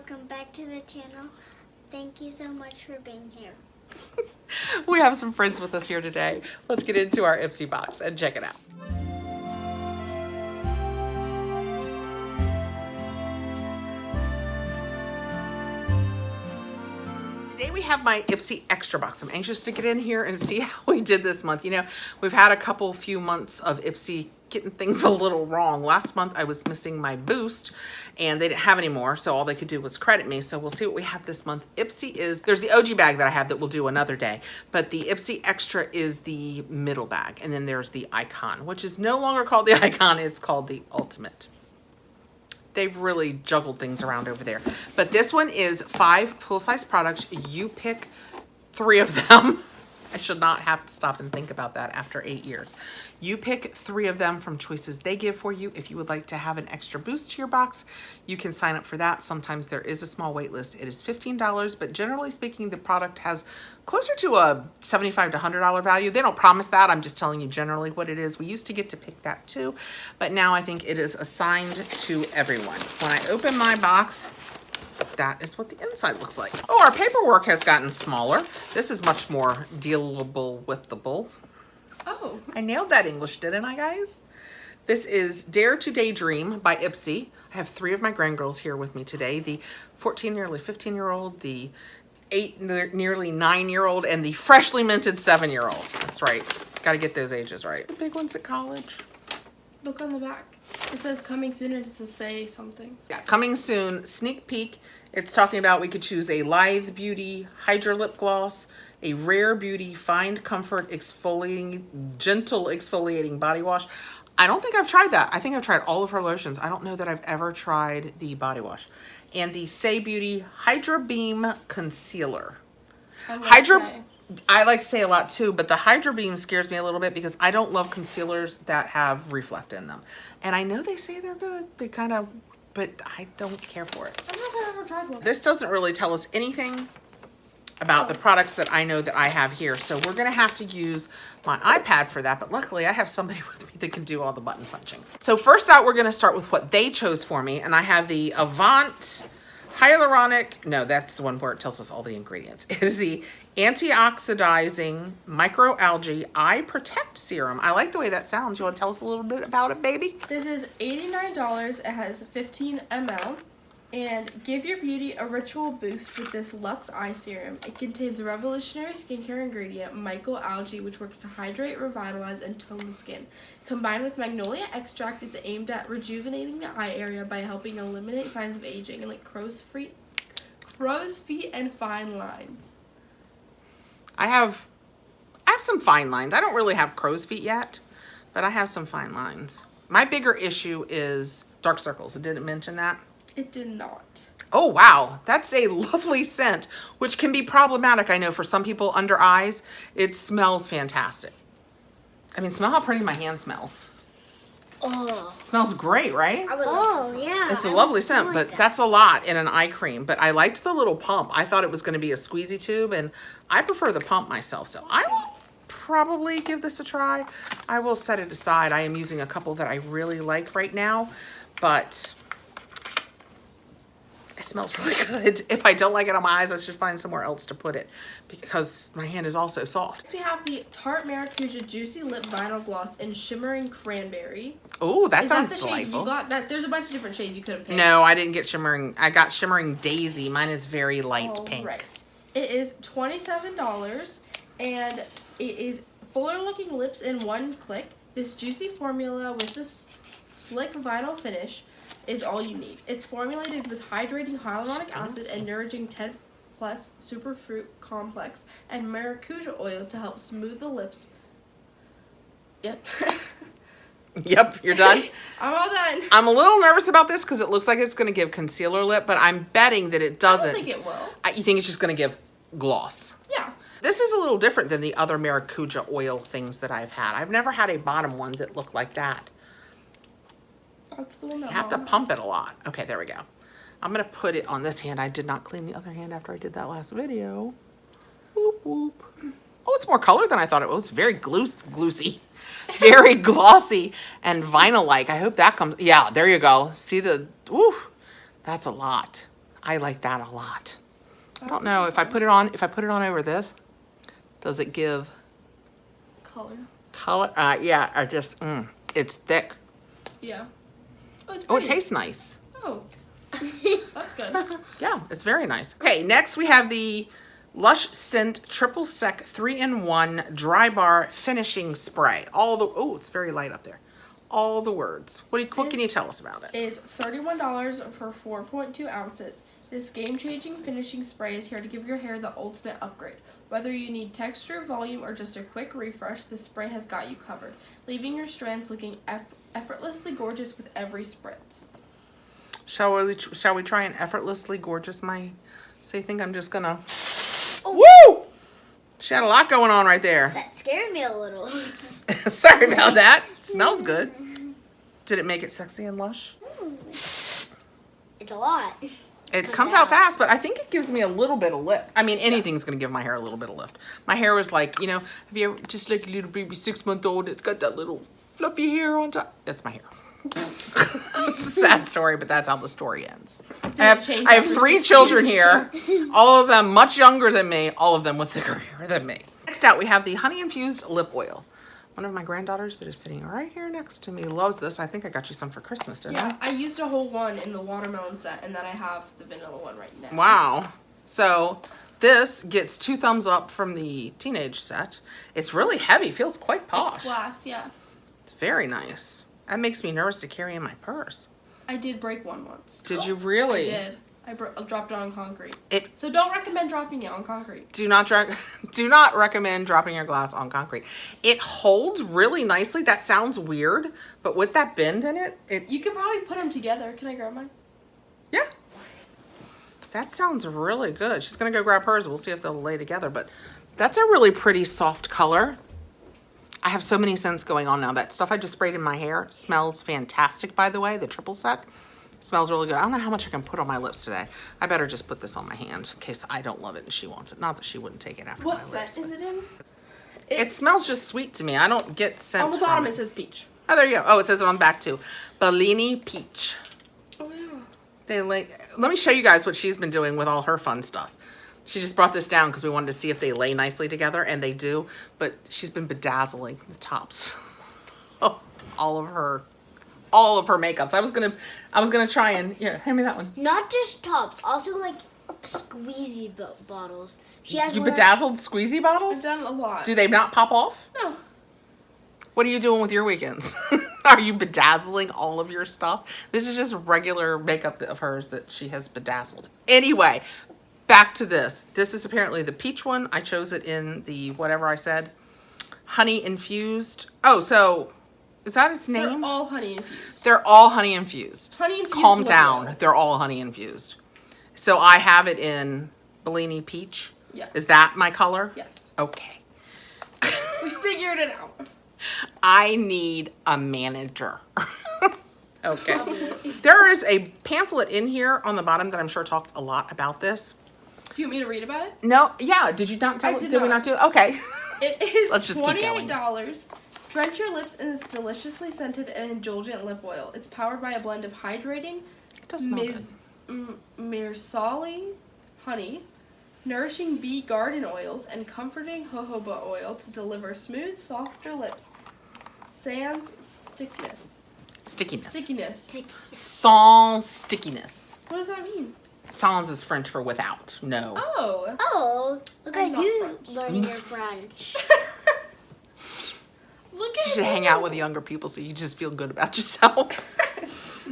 welcome back to the channel. Thank you so much for being here. We have some friends with us here today. Let's get into our Ipsy box and check it out. Today we have my Ipsy Extra box. I'm anxious to get in here and see how we did this month. You know, we've had a few months of Ipsy getting things a little wrong. Last month I was missing my boost and they didn't have any more, so all they could do was credit me. So we'll see what we have this month. Ipsy is, there's the OG bag that I have that we'll do another day, but the Ipsy Extra is the middle bag. And then there's the Icon, which is no longer called the Icon, it's called the Ultimate. They've really juggled things around over there. But this one is 5 full-size products. You pick 3 of them. I should not have to stop and think about that after 8 years. You pick 3 of them from choices they give for you. If you would like to have an extra boost to your box, you can sign up for that. Sometimes there is a small wait list. It is $15, but generally speaking, the product has closer to a $75 to $100 value. They don't promise that. I'm just telling you generally what it is. We used to get to pick that too, but now I think it is assigned to everyone. When I open my box, that is what the inside looks like. Oh, our paperwork has gotten smaller. This is much more dealable with the bull. Oh. I nailed that English, didn't I, guys? This is Dare to Daydream by Ipsy. I have 3 of my grandgirls here with me today. The 14, nearly 15-year-old, the 8, nearly 9-year-old, and the freshly minted 7-year-old. That's right. Got to get those ages right. The big one's at college. Look on the back. It says coming soon and it says say something. Yeah, coming soon, sneak peek. It's talking about we could choose a Lithe Beauty Hydra Lip Gloss, a Rare Beauty Find Comfort Exfoliating, Gentle Exfoliating Body Wash. I don't think I've tried that. I think I've tried all of her lotions. I don't know that I've ever tried the body wash. And the Say Beauty Hydra Beam Concealer. I like Say a lot too, but the Hydra Beam scares me a little bit because I don't love concealers that have reflect in them. And I know they say they're good. They kind of, but I don't care for it. I don't know if I've ever tried one. This doesn't really tell us anything about the products that I know that I have here. So we're gonna have to use my iPad for that, but luckily I have somebody with me that can do all the button punching. So first out, we're gonna start with what they chose for me. And I have the Avant Hyaluronic, no, that's the one where it tells us all the ingredients. It is the Antioxidizing Microalgae Eye Protect Serum. I like the way that sounds. You want to tell us a little bit about it, baby? This is $89. It has 15 ml. And give your beauty a ritual boost with this Luxe Eye Serum. It contains a revolutionary skincare ingredient, microalgae, which works to hydrate, revitalize, and tone the skin. Combined with magnolia extract, it's aimed at rejuvenating the eye area by helping eliminate signs of aging and like crow's feet and fine lines. I have some fine lines. I don't really have crow's feet yet, but I have some fine lines. My bigger issue is dark circles. It didn't mention that. It did not. Oh, wow. That's a lovely scent, which can be problematic, I know, for some people under eyes. It smells fantastic. I mean, smell how pretty my hand smells. Oh. It smells great, right? Oh, yeah. It's a lovely scent, but that's a lot in an eye cream. But I liked the little pump. I thought it was going to be a squeezy tube, and I prefer the pump myself. So I will probably give this a try. I will set it aside. I am using a couple that I really like right now, but it smells really good. If I don't like it on my eyes, I should find somewhere else to put it because my hand is also soft. Next we have the Tarte Maracuja Juicy Lip Vinyl Gloss in Shimmering Cranberry. Oh, that sounds Is that the shade delightful. you got? That there's a bunch of different shades you could have picked. No, I didn't get Shimmering. I got Shimmering Daisy. Mine is very light pink. Right. It is $27 and it is fuller looking lips in one click. This juicy formula with this slick vinyl finish is all you need. It's formulated with hydrating hyaluronic acid and nourishing 10+ superfruit complex and maracuja oil to help smooth the lips. Yep. Yep, you're done? I'm all done. I'm a little nervous about this because it looks like it's going to give concealer lip, but I'm betting that it doesn't. I don't think it will. You think it's just going to give gloss? Yeah. This is a little different than the other maracuja oil things that I've had. I've never had a bottom one that looked like that. That's the one that You have to pump it a lot. Okay, there we go. I'm going to put it on this hand. I did not clean the other hand after I did that last video. Whoop, whoop. Oh, it's more color than I thought it was. Very gloosy. Very glossy and vinyl-like. I hope that comes. Yeah, there you go. See the, woo, that's a lot. I like that a lot. I That's don't know if I put it on, over this, does it give color. color? Yeah, it's thick. Yeah. Oh, it's Oh, it pretty. tastes nice. Oh, that's good. Yeah, it's very nice. Okay, next we have the Lush Scent Triple Sec 3-in-1 Dry Bar Finishing Spray. Oh, it's very light up there. All the words. What can you tell us about it? It's $31 for 4.2 ounces. This game-changing finishing spray is here to give your hair the ultimate upgrade. Whether you need texture, volume, or just a quick refresh, this spray has got you covered, leaving your strands looking effortlessly gorgeous with every spritz. Shall we try and effortlessly gorgeous my... So you think I'm just gonna... Oh. Woo! She had a lot going on right there. That scared me a little. Sorry about that. Smells good. Did it make it sexy and lush? It's a lot. It comes out fast, but I think it gives me a little bit of lift. I mean, anything's going to give my hair a little bit of lift. My hair was like, have you ever, just like a little baby 6-month-old, it's got that little fluffy hair on top. That's my hair. It's a sad story, but that's how the story ends. I have 3 children here, all of them much younger than me, all of them with thicker hair than me. Next out, we have the honey infused lip oil. One of my granddaughters that is sitting right here next to me loves this. I think I got you some for Christmas, didn't I? Yeah, I used a whole one in the watermelon set, and then I have the vanilla one right now. Wow. So this gets 2 thumbs up from the teenage set. It's really heavy. Feels quite posh. It's glass, yeah. It's very nice. That makes me nervous to carry in my purse. I did break one once. Did you really? I did. I dropped it on concrete. It So don't recommend dropping it on concrete. do not recommend dropping your glass on concrete. It holds really nicely. That sounds weird, but with that bend in it, You could probably put them together. Can I grab mine? yeah. That sounds really good. She's gonna go grab hers. We'll see if they'll lay together, but that's a really pretty soft color. I have so many scents going on now. That stuff I just sprayed in my hair smells fantastic, by the way. The triple sec smells really good. I don't know how much I can put on my lips today. I better just put this on my hand in case I don't love it and she wants it. Not that she wouldn't take it after my What lips. scent is it in? It smells just sweet to me. I don't get scent On the bottom from it says peach. Oh, there you go. Oh, it says it on the back too. Bellini Peach. Oh yeah. Let me show you guys what she's been doing with all her fun stuff. She just brought this down because we wanted to see if they lay nicely together, and they do, but she's been bedazzling the tops. Oh, all of her makeups. I was gonna try and, here, hand me that one. Not just tops, also like squeezy bottles. She has You one bedazzled squeezy bottles? I've done a lot. Do they not pop off? No. What are you doing with your weekends? Are you bedazzling all of your stuff? This is just regular makeup of hers that she has bedazzled. Anyway, back to this. This is apparently the peach one. I chose it in the whatever I said. Honey infused. Oh, so is that its name? They're all honey infused. They're all honey infused. Honey infused. Calm lip down. oil. They're all honey infused. So I have it in Bellini Peach. Yeah. Is that my color? Yes. Okay. We figured it out. I need a manager. Okay. There is a pamphlet in here on the bottom that I'm sure talks a lot about this. Do you want me to read about it? No, yeah. Did you not tell? I did Did we not. not do? Okay. It is Let's just keep going. $28. Drench your lips in this deliciously scented and indulgent lip oil. It's powered by a blend of hydrating It does smell Mirsali honey, nourishing bee garden oils, and comforting jojoba oil to deliver smooth, softer lips. Sans stickiness. Stickiness. Stickiness. Sans stickiness. What does that mean? Sans is French for without. No. Oh. Oh, look I'm at not you French. learning your French. Look You at should hang out with younger people so you just feel good about yourself.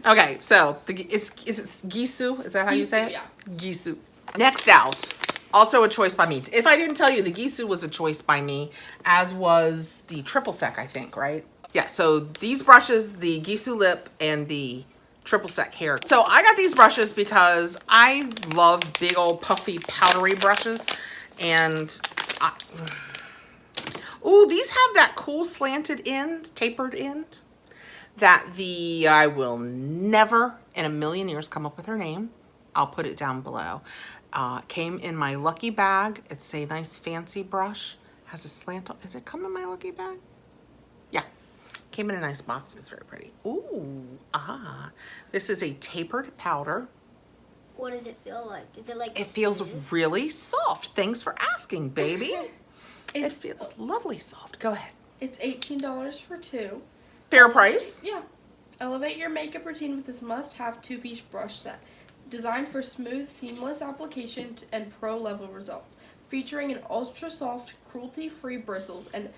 Okay, so it's Gizu. Is that how you say it? Yeah. Gizu. Next out, also a choice by me. If I didn't tell you, the Gizu was a choice by me, as was the triple sec, I think, right? Yeah, so these brushes, the Gizu lip and the triple sec hair. So I got these brushes because I love big old puffy powdery brushes, and ooh, these have that cool slanted end, tapered end, that I will never in a million years come up with her name. I'll put it down below. Came in my lucky bag. It's a nice fancy brush. Has a slant on. Is it come in my lucky bag? Yeah. Came in a nice box. It was very pretty. Ooh, this is a tapered powder. What does it feel like? Is it like It feels smooth? really soft. Thanks for asking, baby. It It's, feels lovely soft. Go ahead. it's $18 for 2. Fair price. Yeah. Elevate your makeup routine with this must-have 2-piece brush set. Designed for smooth, seamless application and pro-level results. Featuring an ultra-soft, cruelty-free bristles and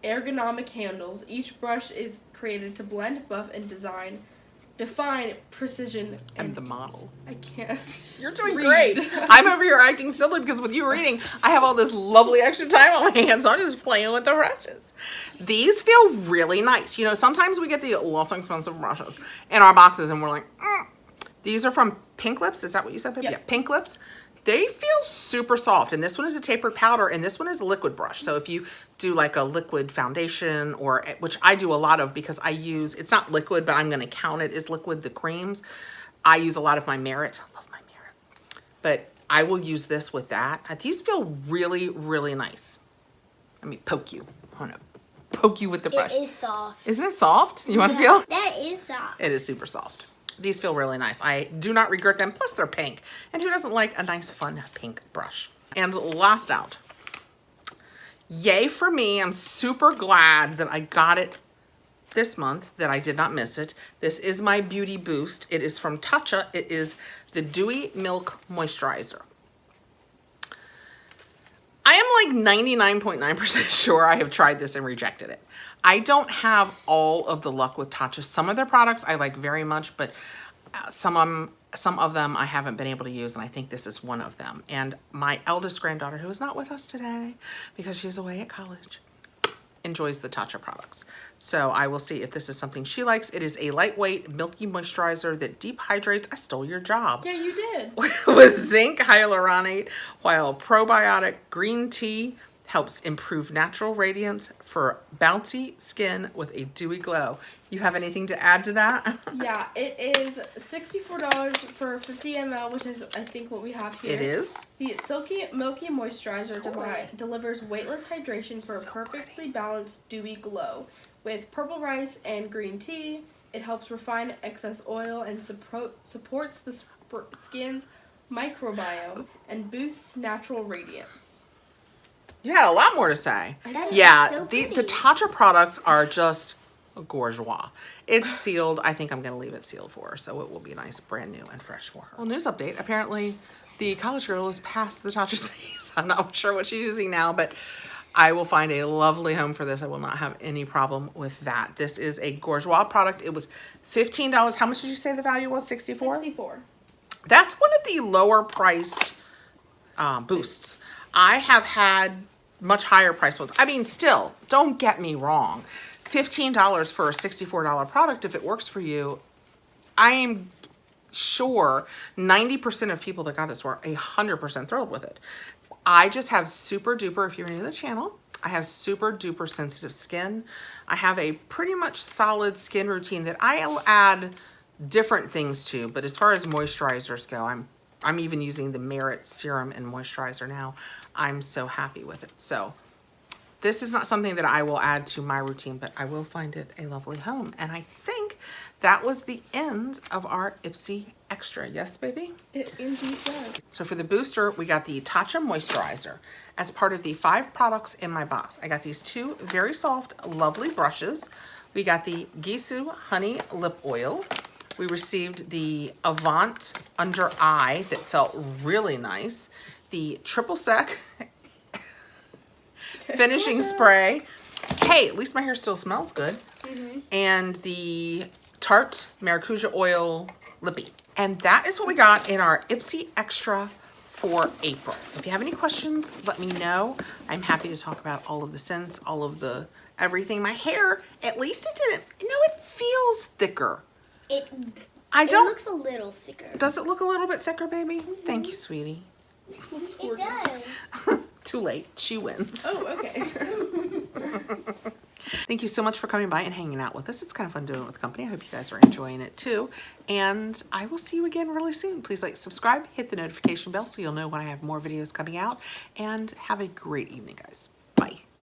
ergonomic handles, each brush is created to blend, buff, and define precision. I'm the model. I can't. You're doing read. great. I'm over here acting silly because with you reading, I have all this lovely extra time on my hands, so I'm just playing with the brushes. These feel really nice. You know, sometimes we get the less expensive brushes in our boxes and we're like, These are from Pink Lips. Is that what you said, baby? Yep. Yeah, Pink Lips. They feel super soft, and this one is a tapered powder, and this one is a liquid brush. So if you do like a liquid foundation, or which I do a lot of because I use, it's not liquid, but I'm going to count it as liquid, the creams. I use a lot of my Merit. I love my Merit. But I will use this with that. These feel really, really nice. Let me poke you. I want to poke you with the brush. It is soft. Isn't it soft? You want to feel? That is soft. It is super soft. These feel really nice. I do not regret them. Plus they're pink. And who doesn't like a nice fun pink brush? And last out. Yay for me. I'm super glad that I got it this month, that I did not miss it. This is my Beauty Boost. It is from Tatcha. It is the Dewy Milk Moisturizer. I am like 99.9% sure I have tried this and rejected it. I don't have all of the luck with Tatcha. Some of their products I like very much, but some of them I haven't been able to use, and I think this is one of them. And my eldest granddaughter, who is not with us today because she's away at college, enjoys the Tatcha products. So I will see if this is something she likes. It is a lightweight, milky moisturizer that deep hydrates. I stole your job. Yeah, you did. With zinc hyaluronate, while probiotic green tea helps improve natural radiance for bouncy skin with a dewy glow. You have anything to add to that? Yeah, it is $64 for 50 ml, which is, I think, what we have here. It is. The Silky Milky Moisturizer So delivers weightless hydration for a perfectly balanced dewy glow. With purple rice and green tea, it helps refine excess oil and supports the skin's microbiome and boosts natural radiance. You had a lot more to say. That is Yeah, so the pretty. Tatcha products are just gorgeous. It's sealed. I think I'm going to leave it sealed for her, so it will be nice, brand new, and fresh for her. Well, news update. Apparently, the college girl is past the Tatcha stage. I'm not sure what she's using now, but I will find a lovely home for this. I will not have any problem with that. This is a gorgeous product. It was $15. How much did you say the value was? 64? 64. That's one of the lower priced boosts. I have had much higher priced ones. I mean, still, don't get me wrong. $15 for a $64 product, if it works for you, I am sure 90% of people that got this were 100% thrilled with it. I just have super duper, if you're new to the channel, I have super duper sensitive skin. I have a pretty much solid skin routine that I'll add different things to, but as far as moisturizers go, I'm even using the Merit serum and moisturizer now. I'm so happy with it. So this is not something that I will add to my routine, but I will find it a lovely home. And I think that was the end of our Ipsy Extra. Yes, baby? It indeed does. So for the booster, we got the Tatcha Moisturizer as part of the 5 products in my box. I got these 2 very soft, lovely brushes. We got the Gizu Honey Lip Oil. We received the Avant Under Eye that felt really nice. The Triple Sec Finishing Spray. Hey, at least my hair still smells good. And the Tarte Maracuja Oil Lippy. And that is what we got in our Ipsy Extra for April. If you have any questions, let me know. I'm happy to talk about all of the scents, all of the everything. My hair, at least it didn't. You know, it feels thicker. It looks a little thicker. Does it look a little bit thicker, baby? Thank you, sweetie. It does. Too late. She wins. Oh, okay. Thank you so much for coming by and hanging out with us. It's kind of fun doing it with company. I hope you guys are enjoying it too. And I will see you again really soon. Please like, subscribe, hit the notification bell so you'll know when I have more videos coming out. And have a great evening, guys.